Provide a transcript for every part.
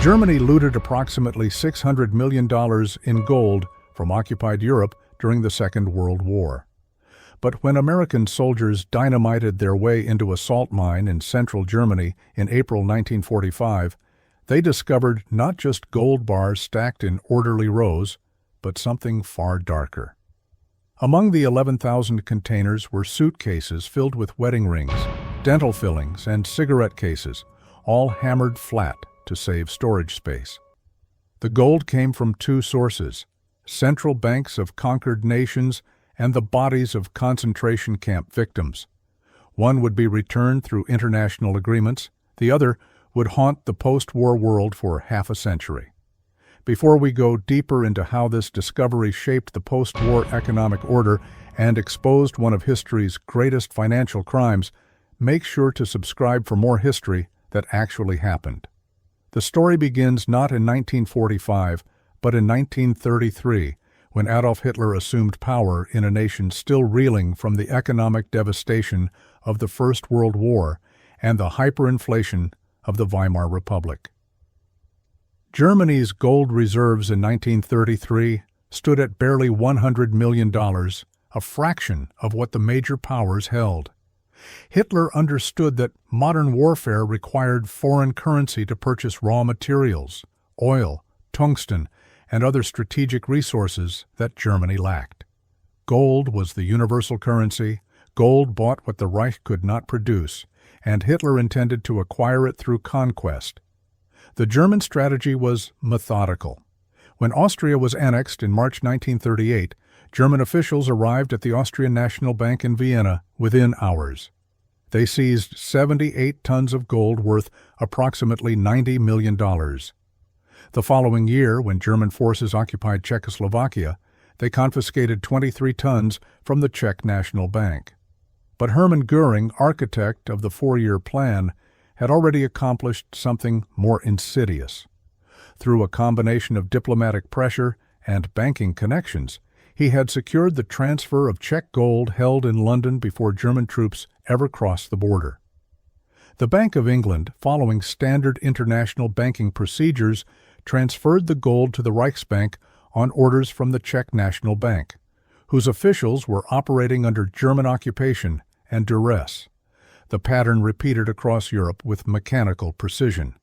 Germany looted approximately $600 million in gold from occupied Europe during the Second World War. But when American soldiers dynamited their way into a salt mine in central Germany in April 1945, they discovered not just gold bars stacked in orderly rows, but something far darker. Among the 11,000 containers were suitcases filled with wedding rings, dental fillings, and cigarette cases, all hammered flat to save storage space. The gold came from two sources: central banks of conquered nations and the bodies of concentration camp victims. One would be returned through international agreements, the other would haunt the post-war world for half a century. Before we go deeper into how this discovery shaped the post-war economic order and exposed one of history's greatest financial crimes, make sure to subscribe for more history that actually happened. The story begins not in 1945, but in 1933, when Adolf Hitler assumed power in a nation still reeling from the economic devastation of the First World War and the hyperinflation of the Weimar Republic. Germany's gold reserves in 1933 stood at barely $100 million, a fraction of what the major powers held. Hitler understood that modern warfare required foreign currency to purchase raw materials, oil, tungsten, and other strategic resources that Germany lacked. Gold was the universal currency. Gold bought what the Reich could not produce, and Hitler intended to acquire it through conquest. The German strategy was methodical. When Austria was annexed in March 1938, German officials arrived at the Austrian National Bank in Vienna within hours. They seized 78 tons of gold worth approximately $90 million. The following year, when German forces occupied Czechoslovakia, they confiscated 23 tons from the Czech National Bank. But Hermann Göring, architect of the four-year plan, had already accomplished something more insidious. Through a combination of diplomatic pressure and banking connections, he had secured the transfer of Czech gold held in London before German troops ever crossed the border. The Bank of England, following standard international banking procedures, transferred the gold to the Reichsbank on orders from the Czech National Bank, whose officials were operating under German occupation and duress. The pattern repeated across Europe with mechanical precision.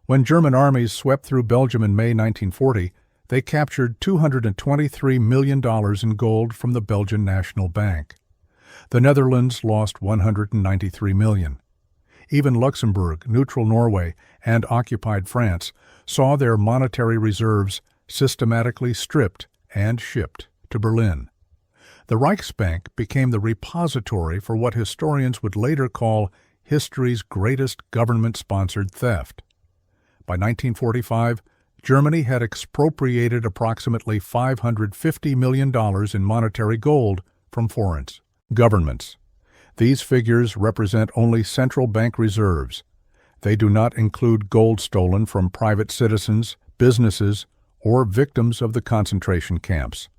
When German armies swept through Belgium in May 1940, they captured $223 million in gold from the Belgian National Bank. The Netherlands lost $193 million. Even Luxembourg, neutral Norway, and occupied France saw their monetary reserves systematically stripped and shipped to Berlin. The Reichsbank became the repository for what historians would later call history's greatest government-sponsored theft. By 1945, Germany had expropriated approximately $550 million in monetary gold from foreign governments. These figures represent only central bank reserves. They do not include gold stolen from private citizens, businesses, or victims of the concentration camps.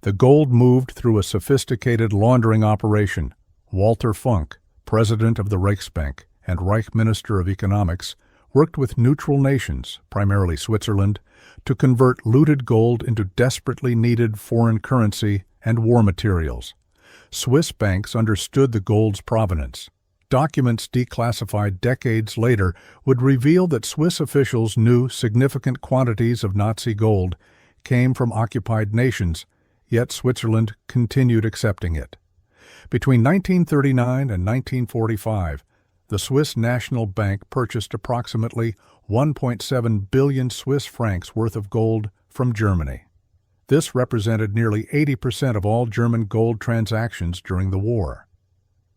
The gold moved through a sophisticated laundering operation. Walter Funk, president of the Reichsbank and Reich Minister of Economics, worked with neutral nations, primarily Switzerland, to convert looted gold into desperately needed foreign currency and war materials. Swiss banks understood the gold's provenance. Documents declassified decades later would reveal that Swiss officials knew significant quantities of Nazi gold came from occupied nations, yet Switzerland continued accepting it. Between 1939 and 1945, the Swiss National Bank purchased approximately 1.7 billion Swiss francs worth of gold from Germany. This represented nearly 80% of all German gold transactions during the war.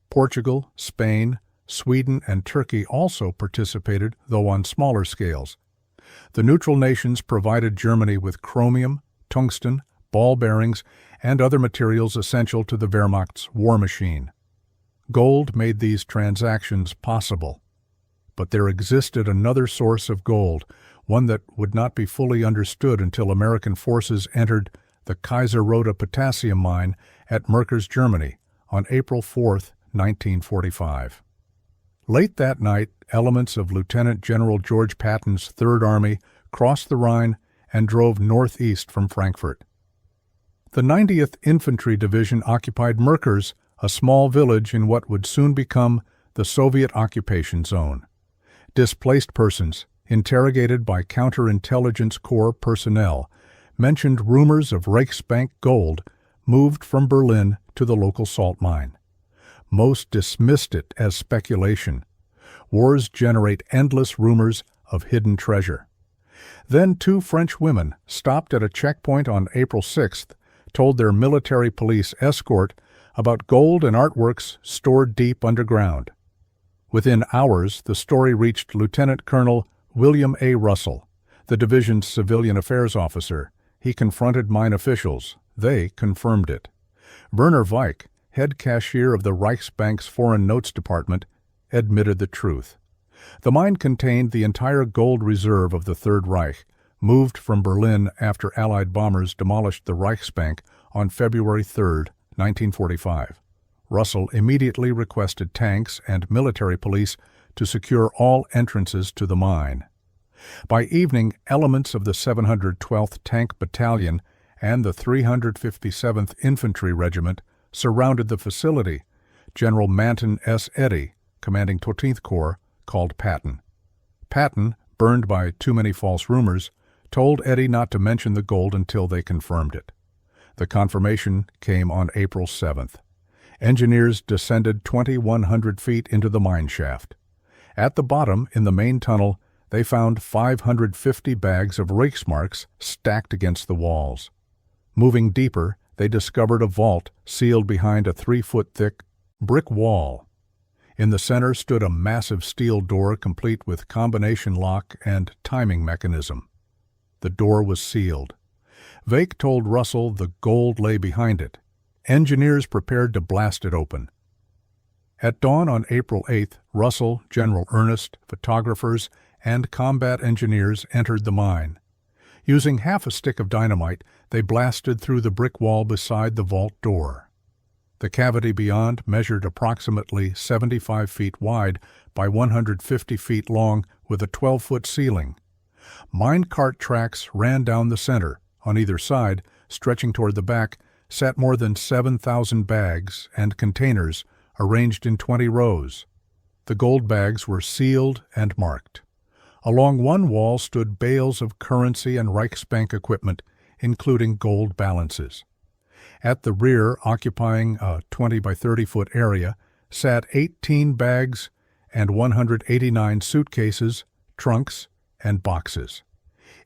Portugal, Spain, Sweden, and Turkey also participated, though on smaller scales. The neutral nations provided Germany with chromium, tungsten, ball bearings, and other materials essential to the Wehrmacht's war machine. Gold made these transactions possible. But there existed another source of gold, one that would not be fully understood until American forces entered the Kaiserroda potassium mine at Merkers, Germany, on April 4, 1945. Late that night, elements of Lieutenant General George Patton's Third Army crossed the Rhine and drove northeast from Frankfurt. The 90th Infantry Division occupied Merkers, a small village in what would soon become the Soviet occupation zone. Displaced persons, interrogated by Counterintelligence Corps personnel, mentioned rumors of Reichsbank gold moved from Berlin to the local salt mine. Most dismissed it as speculation. Wars generate endless rumors of hidden treasure. Then 2 French women, stopped at a checkpoint on April 6th, told their military police escort about gold and artworks stored deep underground. Within hours, the story reached Lieutenant Colonel William A. Russell, the division's civilian affairs officer. He confronted mine officials. They confirmed it. Werner Weick, head cashier of the Reichsbank's Foreign Notes Department, admitted the truth. The mine contained the entire gold reserve of the Third Reich, moved from Berlin after Allied bombers demolished the Reichsbank on February 3, 1945. Russell immediately requested tanks and military police to secure all entrances to the mine. By evening, elements of the 712th Tank Battalion and the 357th Infantry Regiment surrounded the facility. General Manton S. Eddy, commanding 14th Corps, called Patton. Patton, burned by too many false rumors, told Eddy not to mention the gold until they confirmed it. The confirmation came on April 7th. Engineers descended 2,100 feet into the mine shaft. At the bottom, in the main tunnel, they found 550 bags of Reichsmarks stacked against the walls. Moving deeper, they discovered a vault sealed behind a 3-foot-thick brick wall. In the center stood a massive steel door complete with combination lock and timing mechanism. The door was sealed. Weick told Russell the gold lay behind it. Engineers prepared to blast it open. At dawn on April 8th, Russell, General Ernest, photographers, and combat engineers entered the mine. Using half a stick of dynamite, they blasted through the brick wall beside the vault door. The cavity beyond measured approximately 75 feet wide by 150 feet long with a 12-foot ceiling. Minecart tracks ran down the center. On either side, stretching toward the back, sat more than 7,000 bags and containers arranged in 20 rows. The gold bags were sealed and marked. Along one wall stood bales of currency and Reichsbank equipment, including gold balances. At the rear, occupying a 20 by 30-foot area, sat 18 bags and 189 suitcases, trunks, and boxes.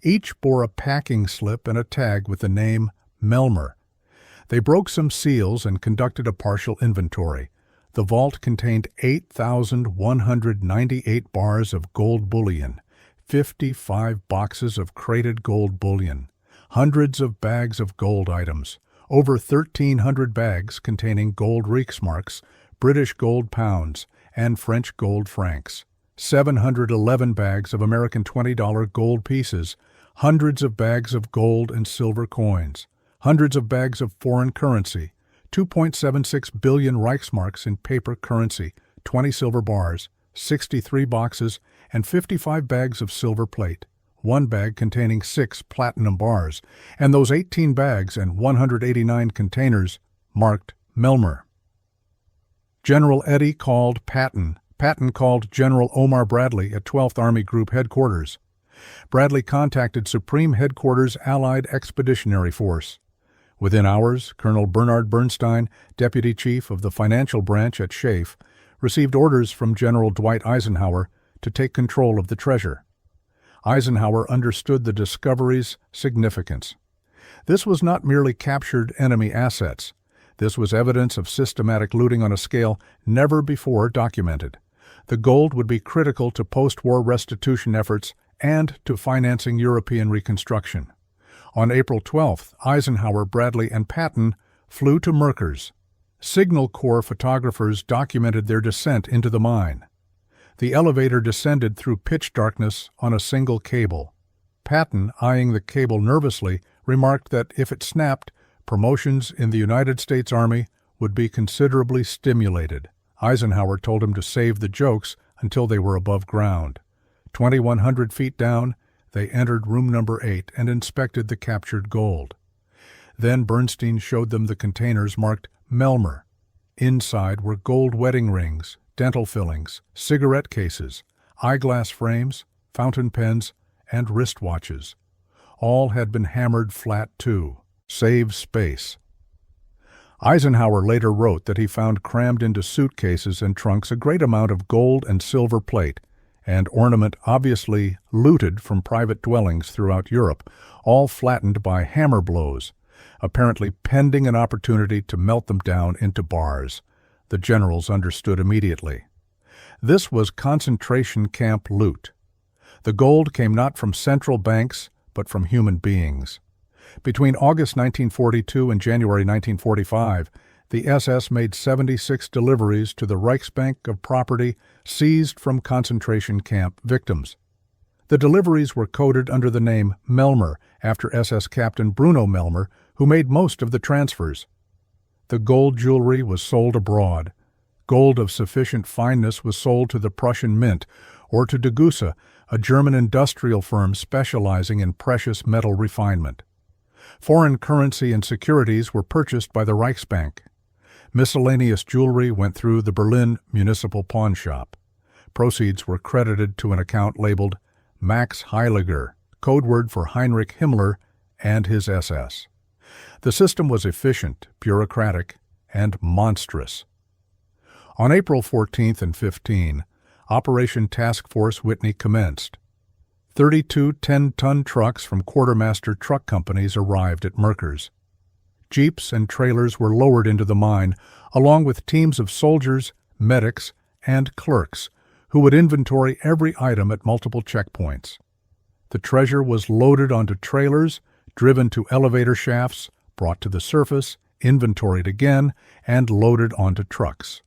Each bore a packing slip and a tag with the name Melmer. They broke some seals and conducted a partial inventory. The vault contained 8,198 bars of gold bullion, 55 boxes of crated gold bullion, hundreds of bags of gold items, over 1,300 bags containing gold Reichsmarks, British gold pounds, and French gold francs, 711 bags of American $20 gold pieces, hundreds of bags of gold and silver coins, hundreds of bags of foreign currency, 2.76 billion Reichsmarks in paper currency, 20 silver bars, 63 boxes, and 55 bags of silver plate, one bag containing 6 platinum bars, and those 18 bags and 189 containers marked Melmer. General Eddy called Patton. Patton called General Omar Bradley at 12th Army Group Headquarters. Bradley contacted Supreme Headquarters Allied Expeditionary Force. Within hours, Colonel Bernard Bernstein, Deputy Chief of the Financial Branch at SHAEF, received orders from General Dwight Eisenhower to take control of the treasure. Eisenhower understood the discovery's significance. This was not merely captured enemy assets. This was evidence of systematic looting on a scale never before documented. The gold would be critical to post-war restitution efforts and to financing European reconstruction. On April 12th, Eisenhower, Bradley, and Patton flew to Merkers. Signal Corps photographers documented their descent into the mine. The elevator descended through pitch darkness on a single cable. Patton, eyeing the cable nervously, remarked that if it snapped, promotions in the United States Army would be considerably stimulated. Eisenhower told him to save the jokes until they were above ground. 2,100 feet down, they entered room number 8 and inspected the captured gold. Then Bernstein showed them the containers marked Melmer. Inside were gold wedding rings, dental fillings, cigarette cases, eyeglass frames, fountain pens, and wristwatches. All had been hammered flat too. Save space. Eisenhower later wrote that he found crammed into suitcases and trunks a great amount of gold and silver plate, and ornament obviously looted from private dwellings throughout Europe, all flattened by hammer blows, apparently pending an opportunity to melt them down into bars. The generals understood immediately. This was concentration camp loot. The gold came not from central banks, but from human beings. Between August 1942 and January 1945, the SS made 76 deliveries to the Reichsbank of property seized from concentration camp victims. The deliveries were coded under the name Melmer, after SS Captain Bruno Melmer, who made most of the transfers. The gold jewelry was sold abroad. Gold of sufficient fineness was sold to the Prussian Mint or to Degussa, a German industrial firm specializing in precious metal refinement. Foreign currency and securities were purchased by the Reichsbank. Miscellaneous jewelry went through the Berlin Municipal Pawn Shop. Proceeds were credited to an account labeled Max Heiliger, code word for Heinrich Himmler and his SS. The system was efficient, bureaucratic, and monstrous. On April 14th and 15, Operation Task Force Whitney commenced. 32 10-ton trucks from quartermaster truck companies arrived at Merkers. Jeeps and trailers were lowered into the mine, along with teams of soldiers, medics, and clerks who would inventory every item at multiple checkpoints. The treasure was loaded onto trailers, driven to elevator shafts, brought to the surface, inventoried again, and loaded onto trucks.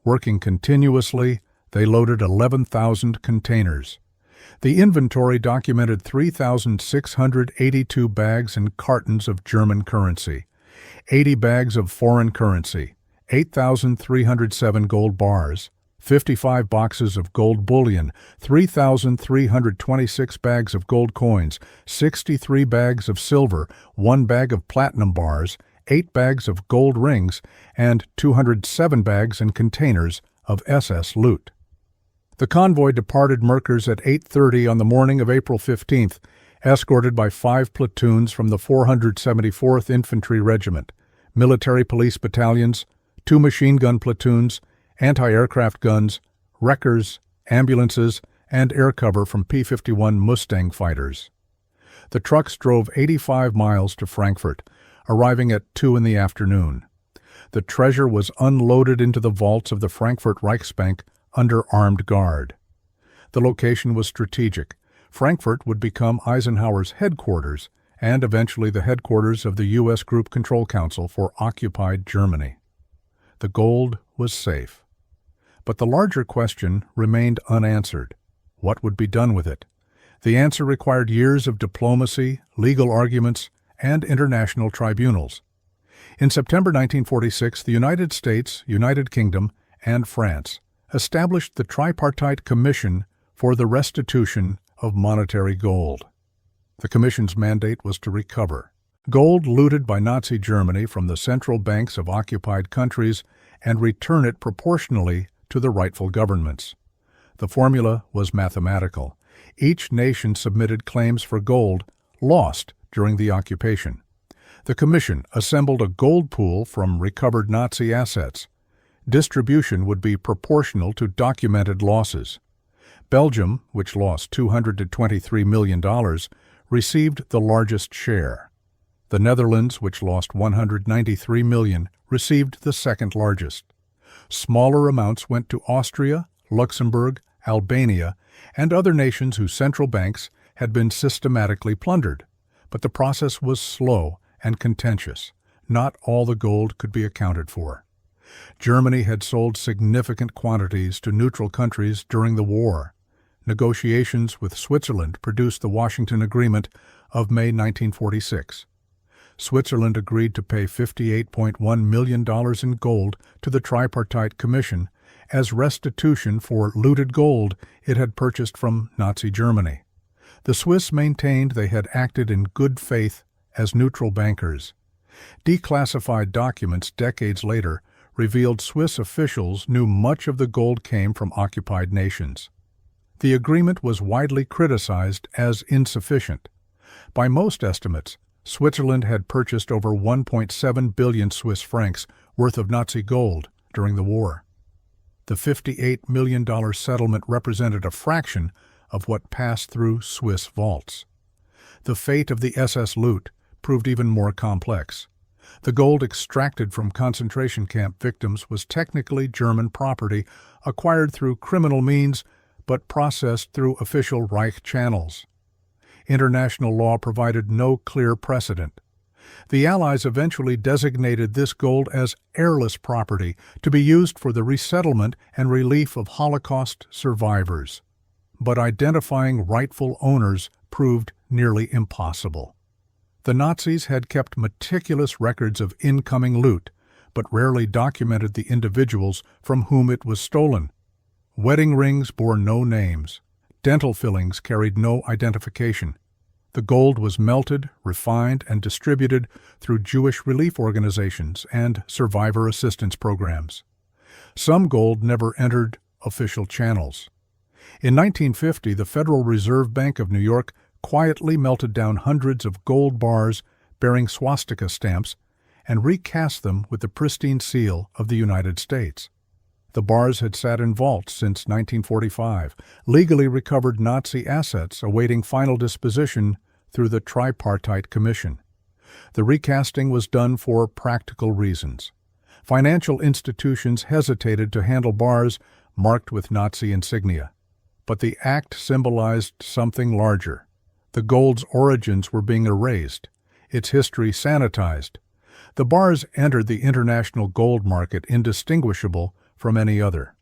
Working continuously, they loaded 11,000 containers. The inventory documented 3,682 bags and cartons of German currency, 80 bags of foreign currency, 8,307 gold bars, 55 boxes of gold bullion, 3,326 bags of gold coins, 63 bags of silver, 1 bag of platinum bars, 8 bags of gold rings, and 207 bags and containers of SS loot. The convoy departed Merkers at 8:30 on the morning of April 15th, escorted by 5 platoons from the 474th Infantry Regiment, military police battalions, 2 machine gun platoons, anti-aircraft guns, wreckers, ambulances, and air cover from P-51 Mustang fighters. The trucks drove 85 miles to Frankfurt, arriving at 2 in the afternoon. The treasure was unloaded into the vaults of the Frankfurt Reichsbank under armed guard. The location was strategic. Frankfurt would become Eisenhower's headquarters and eventually the headquarters of the U.S. Group Control Council for occupied Germany. The gold was safe. But the larger question remained unanswered. What would be done with it? The answer required years of diplomacy, legal arguments, and international tribunals. In September 1946, the United States, United Kingdom, and France established the Tripartite Commission for the Restitution of Monetary Gold. The Commission's mandate was to recover gold looted by Nazi Germany from the central banks of occupied countries and return it proportionally to the rightful governments. The formula was mathematical. Each nation submitted claims for gold lost during the occupation. The Commission assembled a gold pool from recovered Nazi assets. Distribution would be proportional to documented losses. Belgium, which lost $223 million, received the largest share. The Netherlands, which lost $193 million, received the second largest. Smaller amounts went to Austria, Luxembourg, Albania, and other nations whose central banks had been systematically plundered. But the process was slow and contentious. Not all the gold could be accounted for. Germany had sold significant quantities to neutral countries during the war. Negotiations with Switzerland produced the Washington Agreement of May 1946. Switzerland agreed to pay $58.1 million in gold to the Tripartite Commission as restitution for looted gold it had purchased from Nazi Germany. The Swiss maintained they had acted in good faith as neutral bankers. Declassified documents decades later revealed Swiss officials knew much of the gold came from occupied nations. The agreement was widely criticized as insufficient. By most estimates, Switzerland had purchased over 1.7 billion Swiss francs worth of Nazi gold during the war. The $58 million settlement represented a fraction of what passed through Swiss vaults. The fate of the SS loot proved even more complex. The gold extracted from concentration camp victims was technically German property, acquired through criminal means, but processed through official Reich channels. International law provided no clear precedent. The Allies eventually designated this gold as heirless property to be used for the resettlement and relief of Holocaust survivors. But identifying rightful owners proved nearly impossible. The Nazis had kept meticulous records of incoming loot, but rarely documented the individuals from whom it was stolen. Wedding rings bore no names. Dental fillings carried no identification. The gold was melted, refined, and distributed through Jewish relief organizations and survivor assistance programs. Some gold never entered official channels. In 1950, the Federal Reserve Bank of New York quietly melted down hundreds of gold bars bearing swastika stamps and recast them with the pristine seal of the United States. The bars had sat in vaults since 1945, legally recovered Nazi assets awaiting final disposition through the Tripartite Commission. The recasting was done for practical reasons. Financial institutions hesitated to handle bars marked with Nazi insignia. But the act symbolized something larger. The gold's origins were being erased, its history sanitized. The bars entered the international gold market indistinguishable from any other.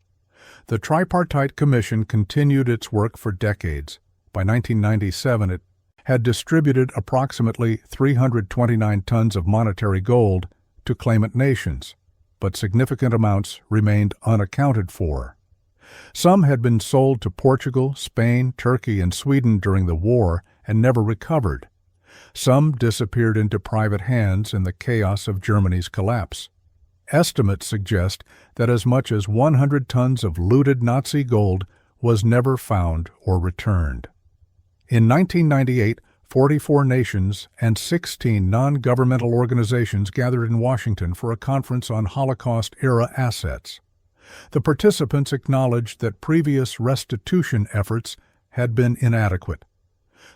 The Tripartite Commission continued its work for decades. By 1997, it had distributed approximately 329 tons of monetary gold to claimant nations, but significant amounts remained unaccounted for. Some had been sold to Portugal, Spain, Turkey, and Sweden during the war and never recovered. Some disappeared into private hands in the chaos of Germany's collapse. Estimates suggest that as much as 100 tons of looted Nazi gold was never found or returned. In 1998, 44 nations and 16 non-governmental organizations gathered in Washington for a conference on Holocaust-era assets. The participants acknowledged that previous restitution efforts had been inadequate.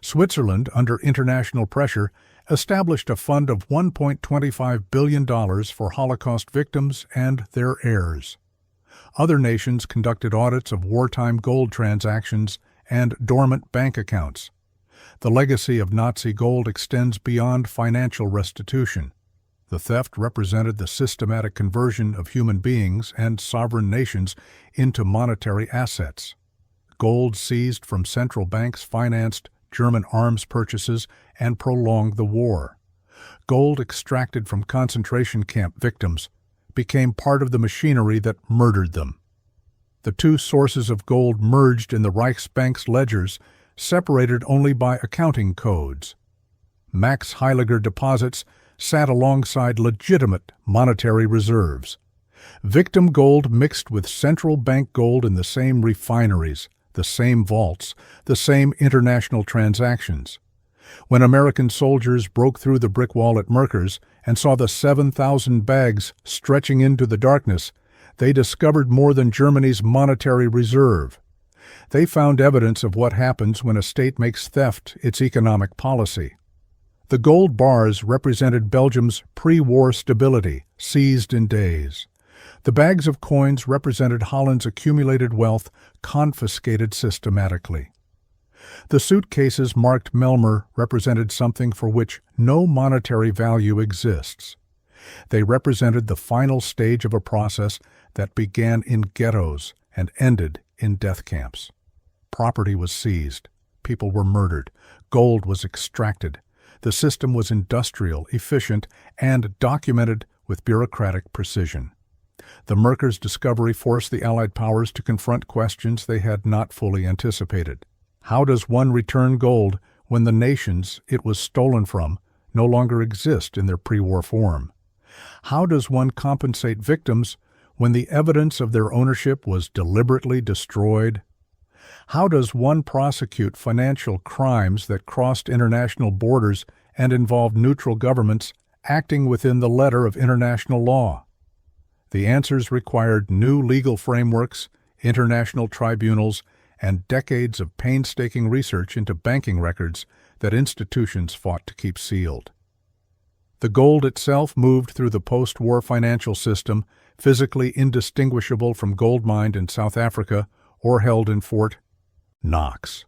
Switzerland, under international pressure, established a fund of $1.25 billion for Holocaust victims and their heirs. Other nations conducted audits of wartime gold transactions and dormant bank accounts. The legacy of Nazi gold extends beyond financial restitution. The theft represented the systematic conversion of human beings and sovereign nations into monetary assets. Gold seized from central banks financed German arms purchases and prolonged the war. Gold extracted from concentration camp victims became part of the machinery that murdered them. The two sources of gold merged in the Reichsbank's ledgers, separated only by accounting codes. Max Heiliger deposits sat alongside legitimate monetary reserves. Victim gold mixed with central bank gold in the same refineries, the same vaults, the same international transactions. When American soldiers broke through the brick wall at Merkers and saw the 7,000 bags stretching into the darkness, they discovered more than Germany's monetary reserve. They found evidence of what happens when a state makes theft its economic policy. The gold bars represented Belgium's pre-war stability, seized in days. The bags of coins represented Holland's accumulated wealth, confiscated systematically. The suitcases marked Melmer represented something for which no monetary value exists. They represented the final stage of a process that began in ghettos and ended in death camps. Property was seized, people were murdered, gold was extracted. The system was industrial, efficient, and documented with bureaucratic precision. The Merkers' discovery forced the Allied powers to confront questions they had not fully anticipated. How does one return gold when the nations it was stolen from no longer exist in their pre-war form? How does one compensate victims when the evidence of their ownership was deliberately destroyed? How does one prosecute financial crimes that crossed international borders and involved neutral governments acting within the letter of international law? The answers required new legal frameworks, international tribunals, and decades of painstaking research into banking records that institutions fought to keep sealed. The gold itself moved through the post-war financial system, physically indistinguishable from gold mined in South Africa or held in Fort Knox.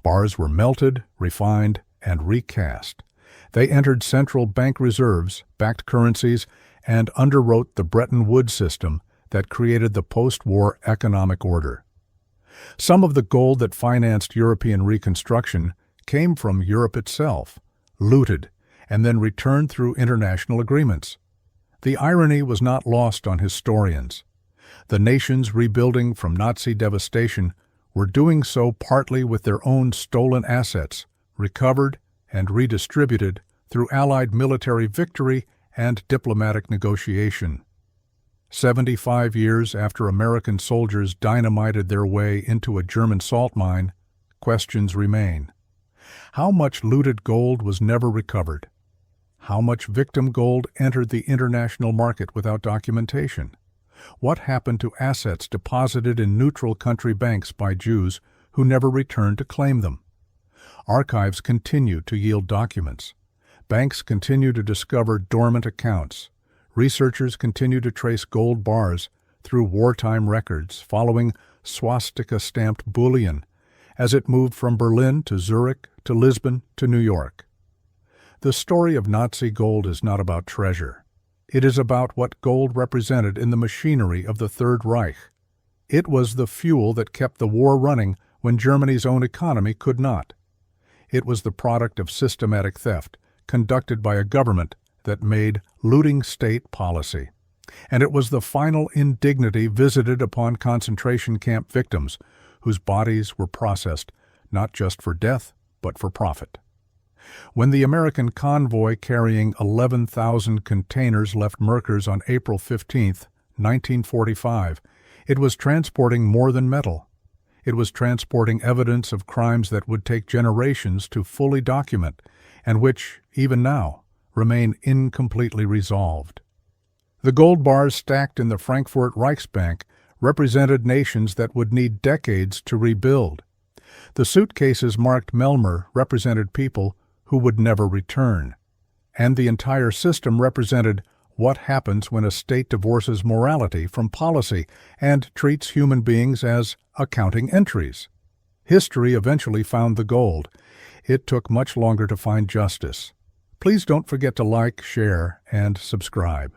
Bars were melted, refined, and recast. They entered central bank reserves, backed currencies, and underwrote the Bretton Woods system that created the post-war economic order. Some of the gold that financed European reconstruction came from Europe itself, looted, and then returned through international agreements. The irony was not lost on historians. The nations rebuilding from Nazi devastation were doing so partly with their own stolen assets, recovered and redistributed through Allied military victory and diplomatic negotiation. 75 years after American soldiers dynamited their way into a German salt mine, questions remain. How much looted gold was never recovered? How much victim gold entered the international market without documentation? What happened to assets deposited in neutral country banks by Jews who never returned to claim them? Archives continue to yield documents. Banks continue to discover dormant accounts. Researchers continue to trace gold bars through wartime records following swastika-stamped bullion as it moved from Berlin to Zurich to Lisbon to New York. The story of Nazi gold is not about treasure. It is about what gold represented in the machinery of the Third Reich. It was the fuel that kept the war running when Germany's own economy could not. It was the product of systematic theft conducted by a government that made looting state policy. And it was the final indignity visited upon concentration camp victims whose bodies were processed not just for death, but for profit. When the American convoy carrying 11,000 containers left Merkers on April 15, 1945, it was transporting more than metal. It was transporting evidence of crimes that would take generations to fully document and which, even now, remain incompletely resolved. The gold bars stacked in the Frankfurt Reichsbank represented nations that would need decades to rebuild. The suitcases marked Melmer represented people who would never return. And the entire system represented what happens when a state divorces morality from policy and treats human beings as accounting entries. History eventually found the gold. It took much longer to find justice. Please don't forget to like, share, and subscribe.